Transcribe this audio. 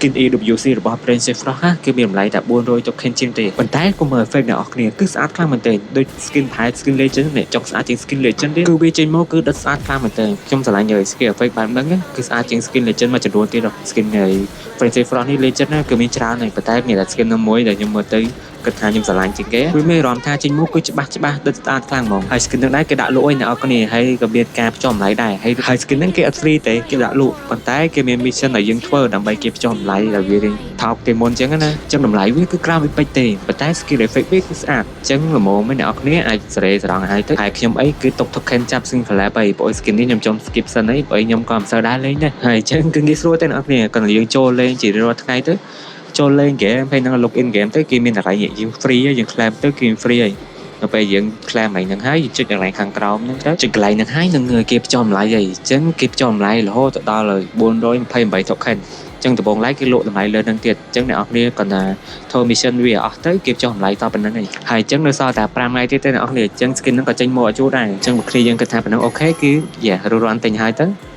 skin AWC របស់ Princess Frost ណាគឺមានតម្លៃតែ400 token ជាងទេប៉ុន្តែកុំមើល effect អ្នកនរគ្នាគឺស្អាតខ្លាំងមែនទែនដូច skin ផែ skin legend នេះចង់ស្អាតជាង skin legend ទេគឺវាចេញមកគឺដិតស្អាតខ្លាំងមែនទែនខ្ញុំឆ្លាញ់ skin effect បែបហ្នឹងគឺស្អាតជាង skin legend មួយចំនួនទៀត skin នៃ Princess Frost នេះ legend ណាគឺមានច្រើនហើយប៉ុន្តែមានតែ skin មួយដែលខ្ញុំមើលទៅគិតថាខ្ញុំឆ្លាញ់ជាងគេវាមានអារម្មណ៍ថាចេញមកគឺច្បាស់ដិតស្អាតខ្លាំងហ្មងហើយ skin ហ្នឹងដែរគេដាក់លក់ឲ្យអ្នកនរគ្នាហើយក៏មានការផ្ចុះតម្លៃដែរហើយ skin ហ្នឹងគេអត់ free ទេគេដាក់លក់ប៉ុន្តែគេមាន mission ដែលយើងធ្វើដើម្បីគេផ្ចុះតម្លៃដែលវាថោកពីមុនអញ្ចឹងណាចឹងតម្លៃវាគឺក្រៅពីពេជ្រទេប៉ុន្តែ skill effect វាគឺស្អាតអញ្ចឹងល្មមអ្នកនរគ្នាអាចសេរីស្រង់ឲ្យទៅហើយខ្ញុំអីគឺຕົក token ចាប់ single lab ហើយព្រោះ skin នេះខ្ញុំចង់ skip សិនហើយព្រោះខ្ញុំក៏មិនសូវដែរលេងដែរហើយអញ្ចឹងគឺងាយស្រួលទេអ្នកនរគ្នាគាត់យើងចូលលេងជារាល់ថ្ងៃទៅចូលលេង game ហើយនឹង log in game ទៅគេមានតម្លៃយើង free យើង claim ទៅគេ free ហើយដល់ពេលយើង claim ហ្នឹងហើយចុចកន្លែងខាងក្រោមហ្នឹងទៅចុចកន្លែងហ្នឹងហើយនឹងគេផ្ចុះតម្លៃហើយអញ្ចឹងគេផ្ចុះតម្លៃរហូតដល់428 token ចឹងដំបូងឡើយគេលក់តម្លៃលើនឹងទៀតអញ្ចឹងអ្នកនរគ្នាគាត់ថាធ្វើ mission វាអស់ទៅគេចុះតម្លៃតប៉ុណ្្នឹងហើយហើយអញ្ចឹងនៅសល់តែ5ថ្ងៃទៀតទេអ្នកនរគ្នាអញ្ចឹង skin ហ្នឹងក៏ចេញមកឲ្យជួដែរអញ្ចឹងមកគ្នាយើងគិតថាប៉ុណ្្នឹងអូខេគឺរត់រាន់ទិញហើយទៅ